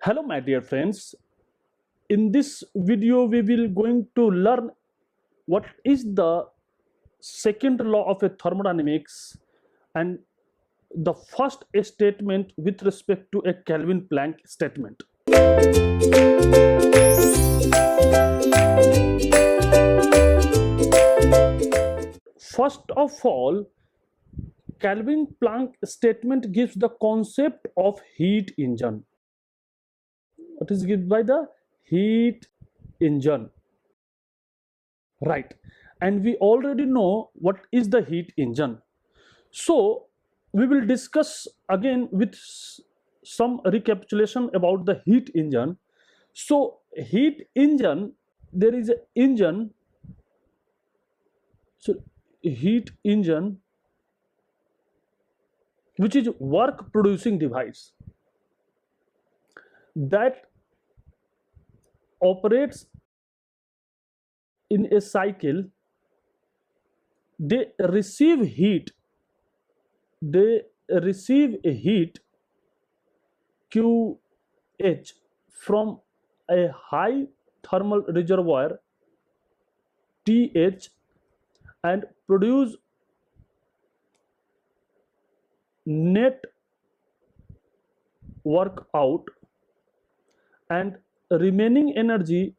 Hello my dear friends, in this video we will going to learn what is the second law of a thermodynamics and the first statement with respect to a Kelvin-Planck statement. First of all, Kelvin-Planck statement gives the concept of heat engine. What is given by the heat engine, right? And we already know what is the heat engine. So we will discuss again with some recapitulation about the heat engine. So heat engine, there is an engine. So heat engine, which is work producing device that operates in a cycle. They receive heat a heat QH from a high thermal reservoir TH and produce net work out, and remaining energy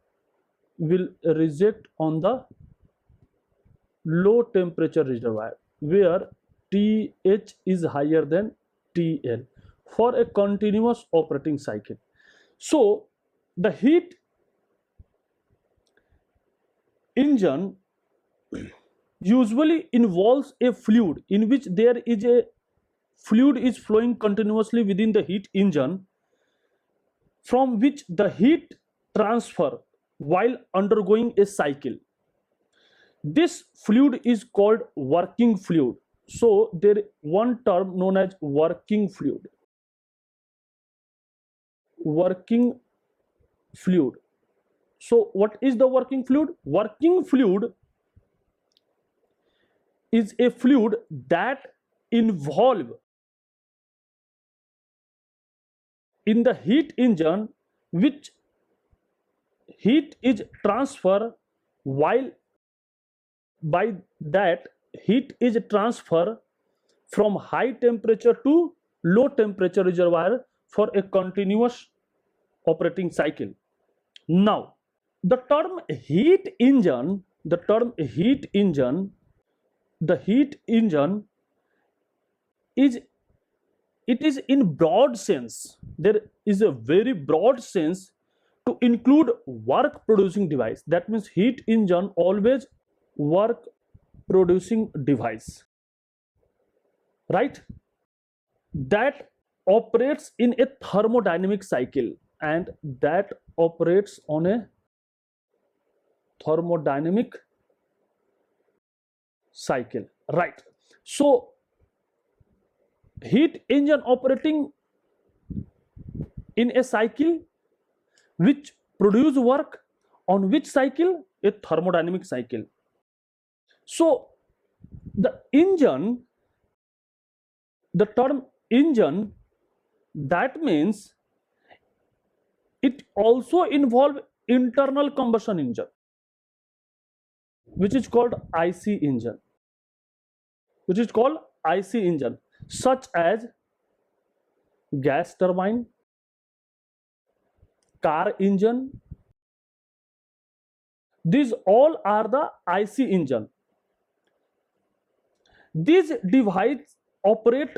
will reject on the low temperature reservoir where TH is higher than TL for a continuous operating cycle. So the heat engine usually involves a fluid in which there is a fluid is flowing continuously within the heat engine, from which the heat transfer while undergoing a cycle. This fluid is called working fluid. So there is one term known as working fluid. Working fluid. So what is the working fluid? Working fluid is a fluid that involve in the heat engine, which heat is transfer while by that heat is transfer from high temperature to low temperature reservoir for a continuous operating cycle. Now the term heat engine is, it is in broad sense, there is a very broad sense to include work producing device. That means heat engine always work producing device, right, that operates in a thermodynamic cycle and that operates on a thermodynamic cycle, right? So heat engine operating in a cycle which produce work on which cycle? A thermodynamic cycle. So the engine, the term engine, that means it also involve internal combustion engine, which is called IC engine, such as gas turbine, car engine. These all are the IC engine. These devices operate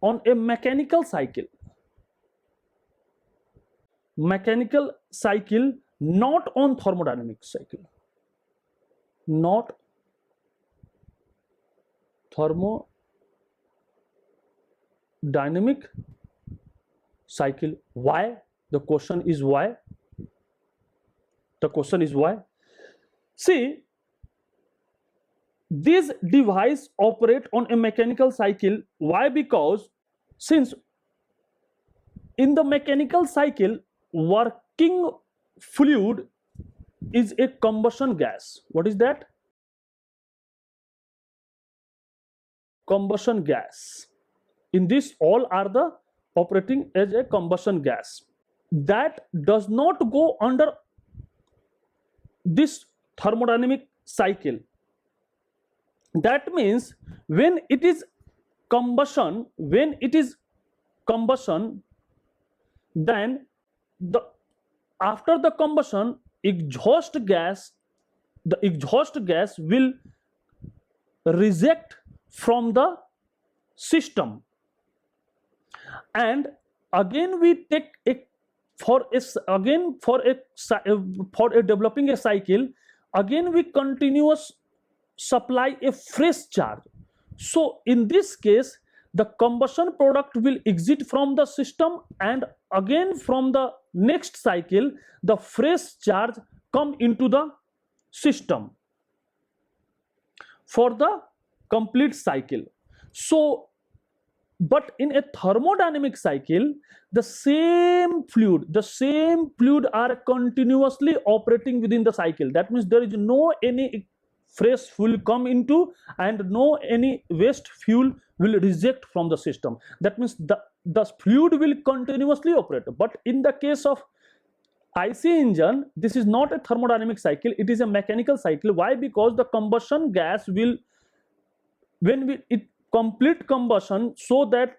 on a mechanical cycle, not on thermodynamic cycle, not thermodynamic cycle. Why? The question is why. See, these devices operate on a mechanical cycle. Why? Because since in the mechanical cycle working fluid is a combustion gas. What is that? Combustion gas. In this all are the operating as a combustion gas that does not go under this thermodynamic cycle. That means when it is combustion, then the after the combustion, the exhaust gas will reject from the system, and again we take a for developing a cycle, again we continuous supply a fresh charge. So in this case, the combustion product will exit from the system, and again from the next cycle the fresh charge come into the system for the complete cycle. So but in a thermodynamic cycle, the same fluid are continuously operating within the cycle. That means there is no any fresh fuel come into, and no any waste fuel will reject from the system. That means the fluid will continuously operate. But in the case of IC engine, this is not a thermodynamic cycle, it is a mechanical cycle. Why? Because the combustion gas will, when it complete combustion, so that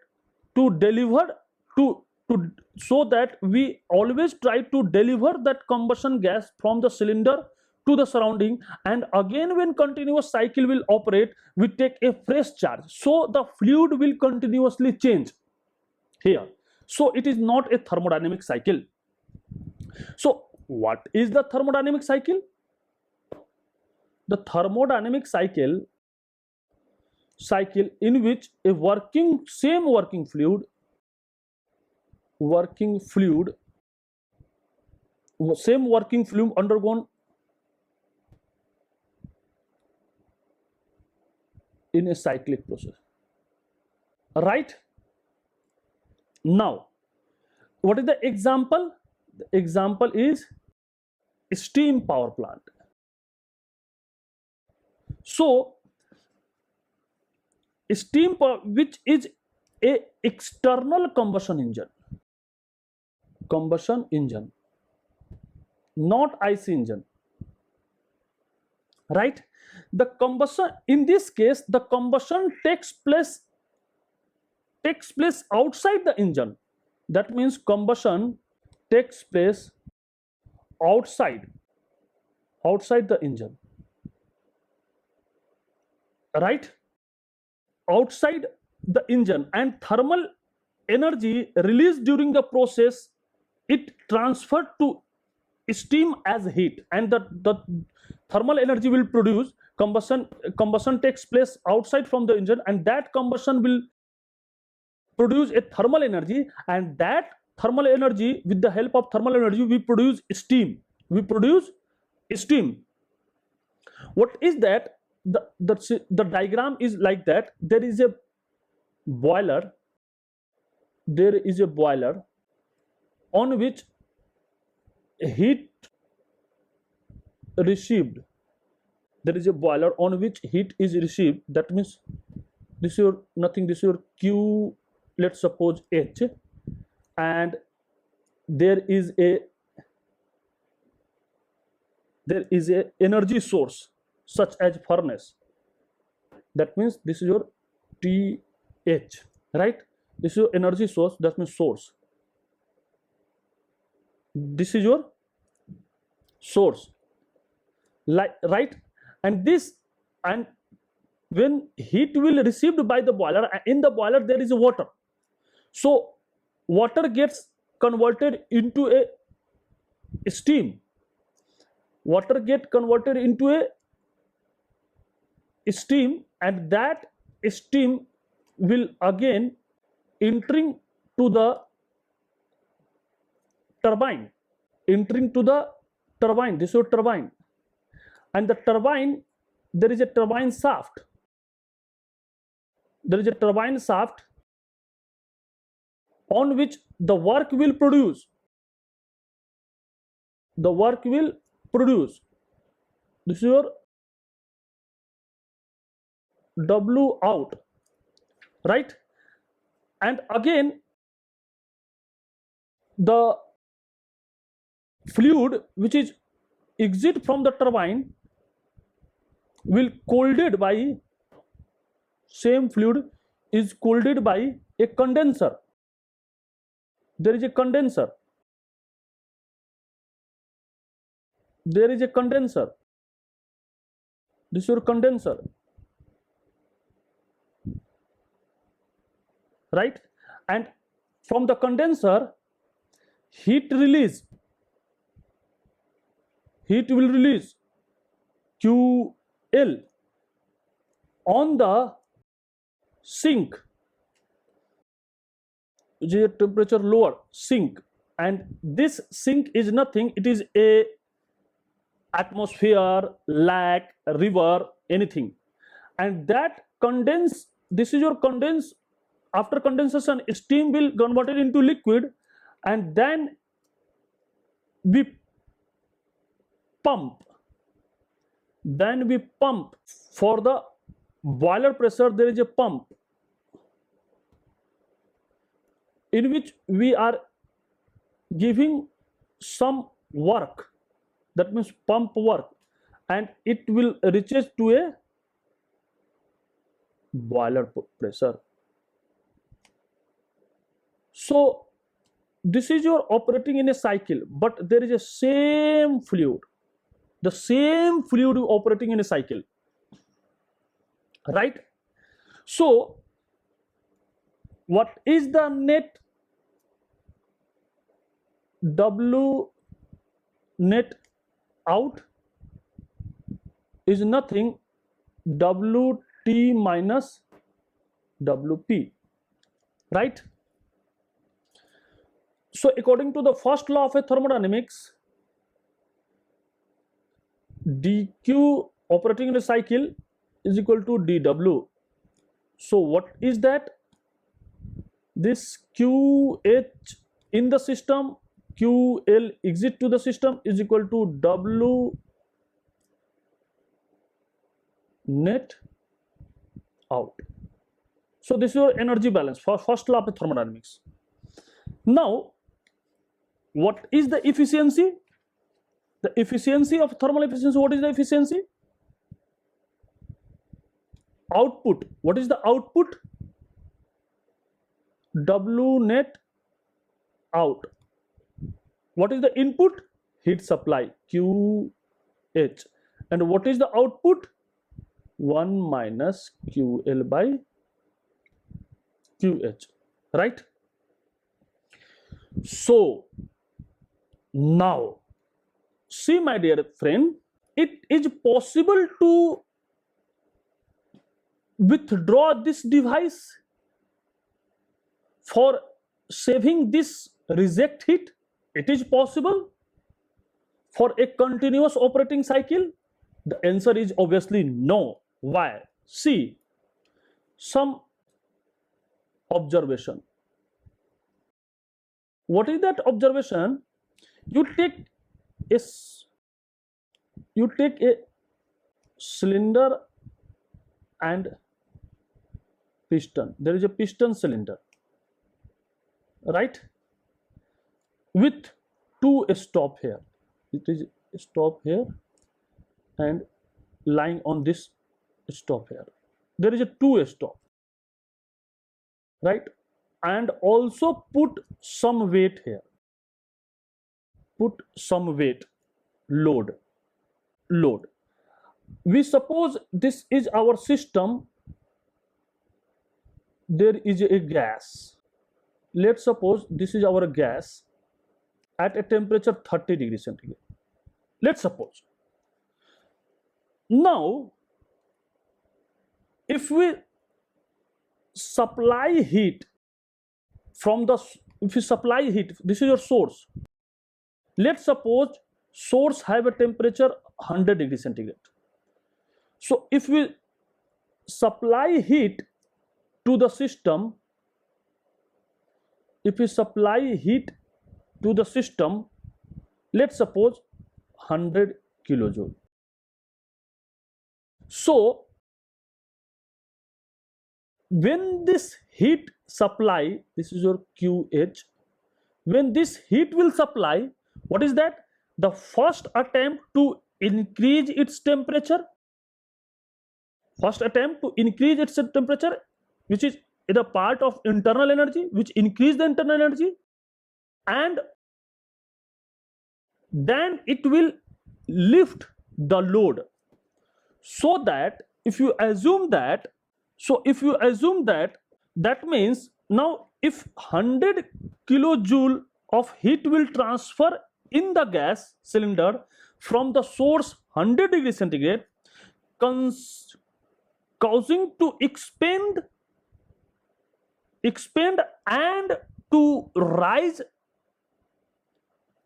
to deliver so that we always try to deliver that combustion gas from the cylinder to the surrounding, and again when continuous cycle will operate, we take a fresh charge, so the fluid will continuously change here. So it is not a thermodynamic cycle. So what is the thermodynamic cycle? The thermodynamic cycle in which a same working fluid undergone in a cyclic process. Right? Now, what is the example? The example is steam power plant. So steam power, which is a external combustion engine, not IC engine, right? The combustion, in this case the combustion takes place outside the engine. That means combustion takes place outside the engine, right? Outside the engine, and thermal energy released during the process, it transferred to steam as heat, and the thermal energy will produce. Combustion takes place outside from the engine, and that combustion will produce a thermal energy, and that thermal energy, with the help of thermal energy, we produce steam. What is that? The diagram is like that. There is a boiler on which heat received. There is a boiler on which heat is received. That means this is your Q, let's suppose H, and there is a energy source such as furnace. That means this is your TH, right? This is your energy source, that means source. This is your source, right? And when heat will received by the boiler, in the boiler there is water. So water gets converted into a steam. Water get converted into a steam, and that steam will again entering to the turbine. This is your turbine, and the turbine, there is a turbine shaft. On which the work will produce. This is your W out, right? And again the fluid which is exit from the turbine will cooled by, same fluid is cooled by a condenser. There is a condenser. There is a condenser. This is your condenser, right? And from the condenser, heat will release QL on the sink, which is a temperature lower sink, and this sink is nothing, it is a atmosphere, lake, river, anything, and that condense, this is your condense, after condensation steam will convert it into liquid, and then we pump for the boiler pressure. There is a pump in which we are giving some work, that means pump work, and it will reaches to a boiler pressure. So this is your operating in a cycle, but there is a same fluid, the same fluid operating in a cycle, right? So what is the net W net out is nothing, WT minus WP, right? So according to the first law of a thermodynamics, dq operating in a cycle is equal to dW. So what is that? This QH in the system, QL exit to the system is equal to W net out. So this is your energy balance for first law of thermodynamics. Now what is the efficiency? The efficiency of thermal efficiency, what is the efficiency? Output. What is the output? W net out. What is the input? Heat supply, QH. And what is the output? 1 minus QL by QH, right? So now see, my dear friend, it is possible to withdraw this device for saving this reject heat. It is possible for a continuous operating cycle. The answer is obviously no. Why? See some observation. What is that observation? You take a cylinder and piston. There is a piston cylinder, right, with two stop here. It is a stop here and lying on this stop here. There is a two stop, right, and also put some weight here. Put some weight, load. We suppose this is our system. There is a gas. Let's suppose this is our gas at a temperature 30 degrees centigrade. Let's suppose. Now, if we supply heat from the, if you supply heat, this is your source. Let's suppose source have a temperature 100 degrees centigrade. So if we supply heat to the system, let's suppose 100 kilojoule. So when this heat supply, this is your QH, when this heat will supply, what is that? The first attempt to increase its temperature, which is a part of internal energy, which increase the internal energy, and then it will lift the load. So that if you assume that, that means now if 100 kilojoule of heat will transfer in the gas cylinder from the source 100 degree centigrade, causing to expand and to rise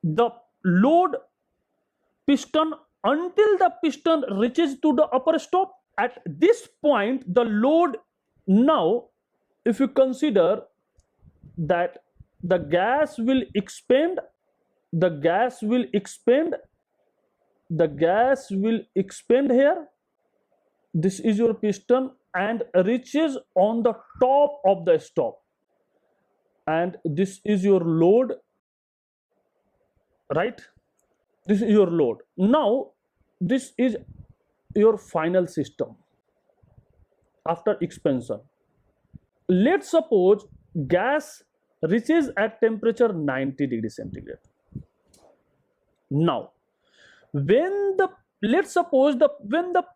the load piston until the piston reaches to the upper stop. At this point, the load, now if you consider that the gas will expand here, this is your piston, and reaches on the top of the stop, and this is your load, right? This is your load. Now this is your final system after expansion. Let's suppose gas reaches at temperature 90 degree centigrade. Now when the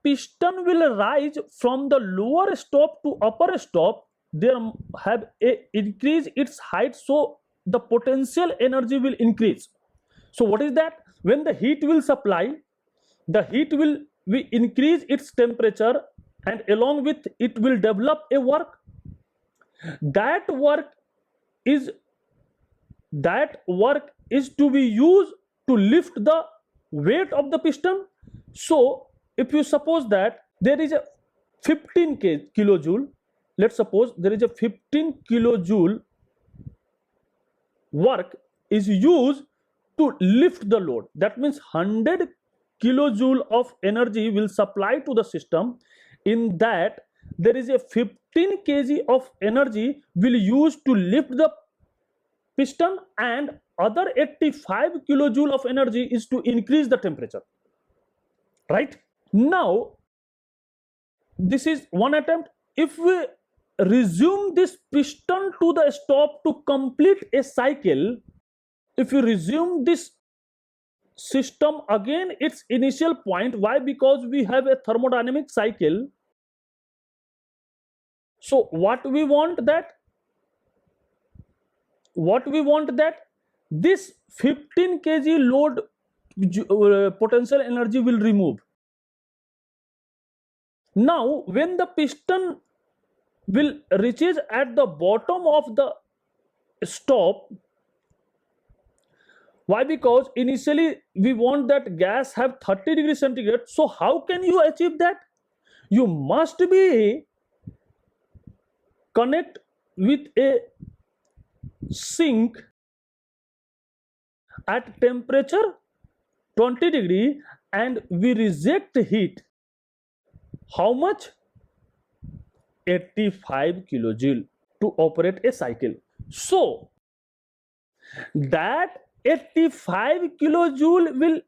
piston will rise from the lower stop to upper stop, there have a increase its height, so the potential energy will increase. So what is that? When the heat will supply, the heat will increase its temperature, and along with it will develop a work. That work is to be used to lift the weight of the piston. So if you suppose that there is a 15 kilojoule, let's suppose there is a 15 kilojoule work is used to lift the load. That means 100 kilojoule of energy will supply to the system. In that, there is a 15 kg of energy will use to lift the piston, and other 85 kilojoule of energy is to increase the temperature. Right? Now, this is one attempt. If we resume this piston to the stop to complete a cycle, if you resume this system again its initial point, why? Because we have a thermodynamic cycle. So what we want that this 15 kg load potential energy will remove. Now when the piston will reaches at the bottom of the stop, why? Because initially we want that gas have 30 degrees centigrade. So how can you achieve that? You must be connect with a sink at temperature 20 degree, and we reject heat. How much? 85 kilojoule to operate a cycle. So that 85 kilojoule will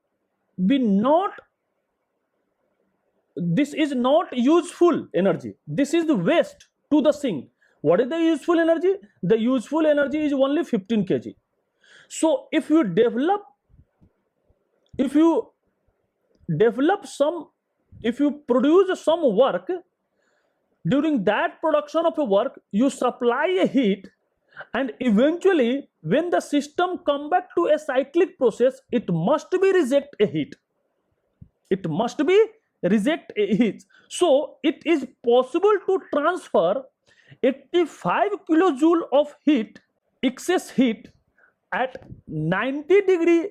be not, this is not useful energy, this is the waste to the sink. What is the useful energy? The useful energy is only 15 kg. So if you develop some, if you produce some work, during that production of a work you supply a heat, and eventually when the system come back to a cyclic process, it must be reject a heat. So it is possible to transfer 85 kilojoule of heat, excess heat, at 90 degree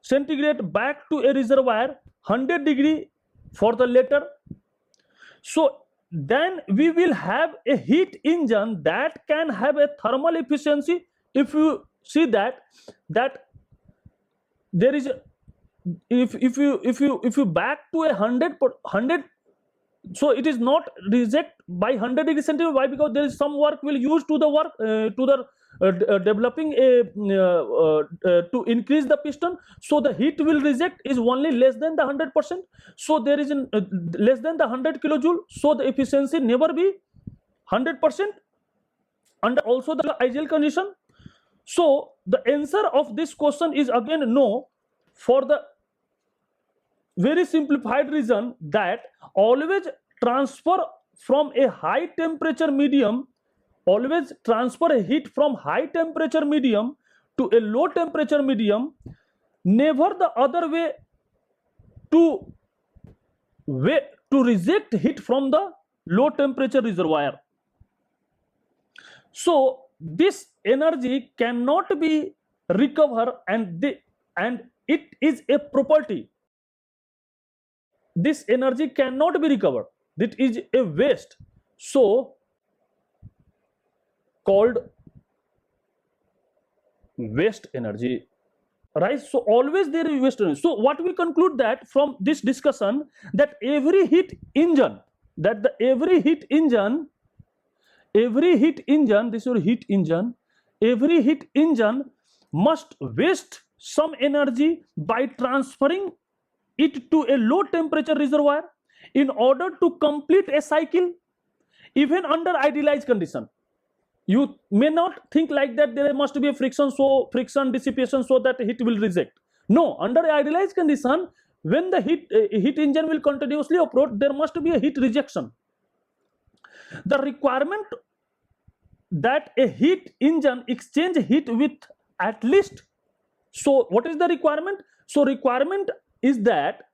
centigrade back to a reservoir 100 degree for the later. So then we will have a heat engine that can have a thermal efficiency. If you see that there is a, if you back to a 100 So it is not reject by 100 degree centigrade. Why? Because there is some work will use to the work to the developing a to increase the piston. So the heat will reject is only less than the 100%. So there is an less than the 100 kilojoule. So the efficiency never be 100% under also the ideal condition. So the answer of this question is again no, for the very simplified reason that always transfer from a high temperature medium, always transfer a heat from high temperature medium to a low temperature medium, never the other way to reject heat from the low temperature reservoir. So this energy cannot be recovered, and it is a property. This energy cannot be recovered. That is a waste. So called waste energy. Right? So always there is waste energy. So what we conclude that from this discussion, that every heat engine, every heat engine, this is your heat engine, every heat engine must waste some energy by transferring it to a low temperature reservoir in order to complete a cycle, even under idealized condition. You may not think like that there must be a friction, so friction dissipation so that heat will reject. No, under idealized condition, when the heat engine will continuously operate, there must be a heat rejection. The requirement that a heat engine exchange heat with at least, so what is the requirement? So requirement is that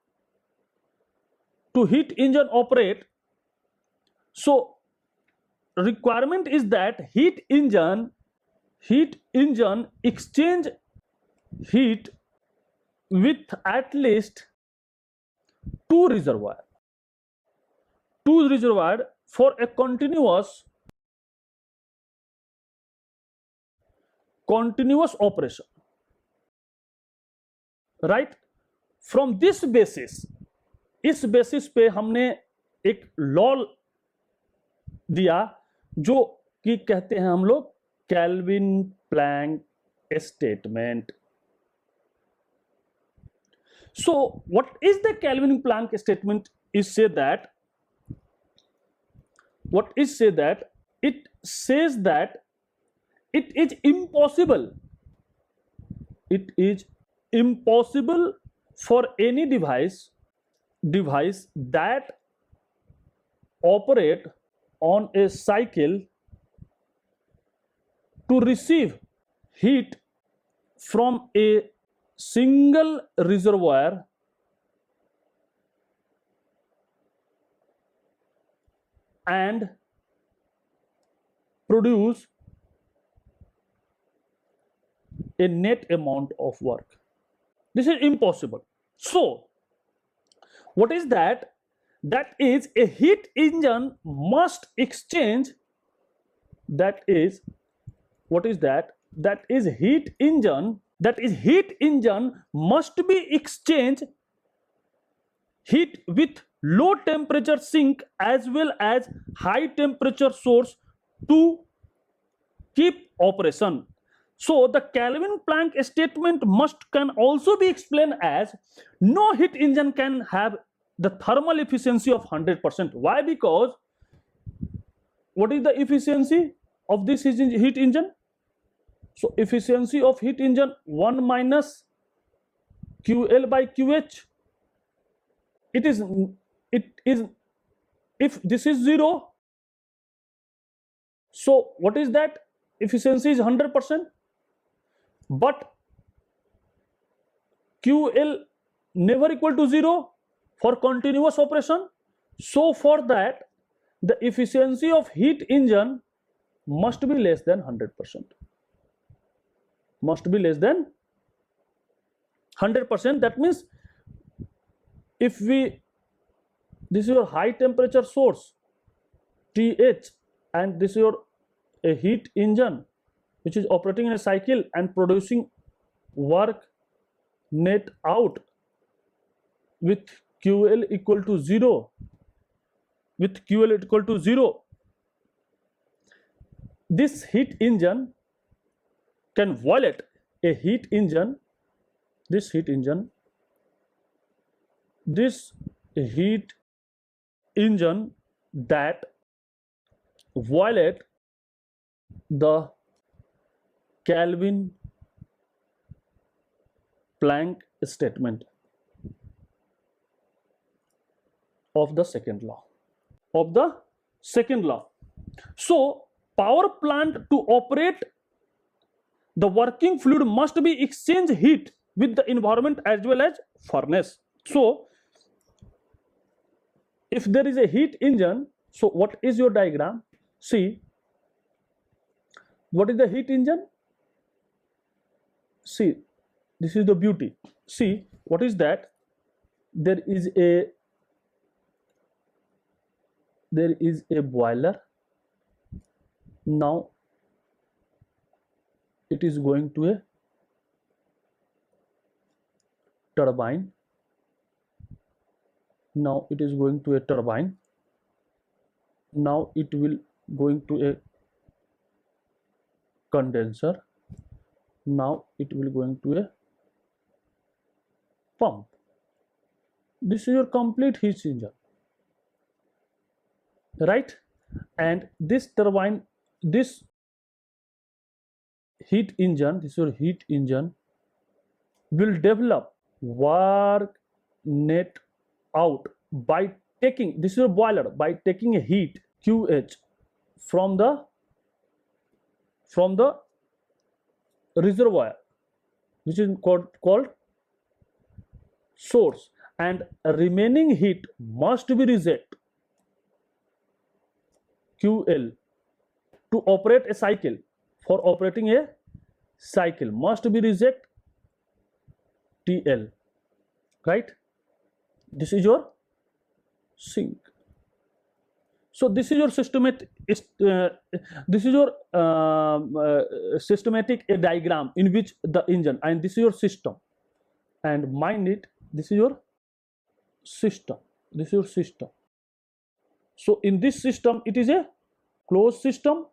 to heat engine operate, so requirement is that heat engine exchange heat with at least two reservoir for a continuous operation, right? From this basis, इस basis पे हमने एक law दिया जो कि कहते हैं हम लोग Kelvin Planck statement. So what is the Kelvin Planck statement? Is say that it says that it is impossible for any device that operate on a cycle to receive heat from a single reservoir and produce a net amount of work. This is impossible. So what is that? That is a heat engine must exchange, that is, what is that? That is heat engine must be exchange heat with low temperature sink as well as high temperature source to keep operation. So the Kelvin Planck statement can also be explained as no heat engine can have the thermal efficiency of 100%. Why? Because what is the efficiency of this heat engine? So efficiency of heat engine 1 minus QL by QH. It is if this is 0, so what is that? Efficiency is 100%, but QL never equal to 0 for continuous operation. So for that, the efficiency of heat engine must be less than 100%. Must be less than 100%. That means if this is your high temperature source TH, and this is your a heat engine which is operating in a cycle and producing work net out with QL equal to 0. with QL equal to 0. This heat engine can violate a heat engine, this heat engine that violate the Kelvin-Planck statement of the second law. So power plant to operate, the working fluid must be exchange heat with the environment as well as furnace. So if there is a heat engine, so what is your diagram? See, what is the heat engine? See, this is the beauty. See, what is that? There is a boiler. Now it is going to a turbine. Now it is going to a turbine. Now it will going to a condenser. Now it will going to a pump. This is your complete heat engine, right? And this turbine, this heat engine, this is your heat engine, will develop work net out by taking, this is your boiler, by taking a heat QH from the reservoir, which is called source, and remaining heat must be reject QL to operate a cycle. For operating a cycle must be reject TL, right? This is your sink. So this is your systematic systematic diagram in which the engine, and this is your system, and mind it, this is your system, So in this system, it is a closed system,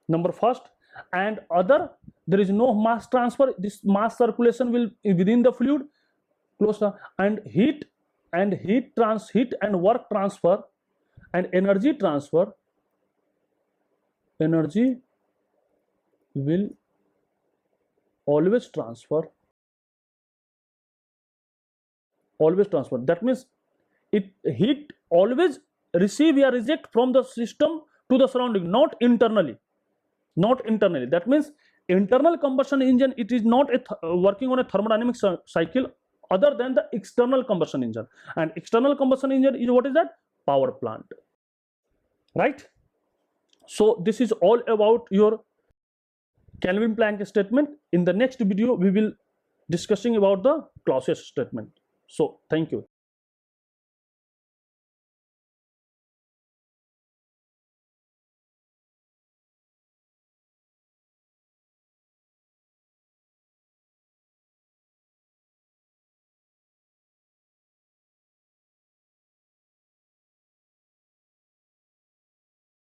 number first, and other, there is no mass transfer. This mass circulation will within the fluid, closed, and heat and work transfer and energy transfer, energy will always transfer. That means heat always receive or reject from the system to the surrounding, not internally. That means internal combustion engine, it is not working on a thermodynamic cycle other than the external combustion engine, and external combustion engine is, what is that? Power plant, right? So this is all about your Kelvin-Planck statement. In the next video we will discussing about the Clausius statement. So thank you.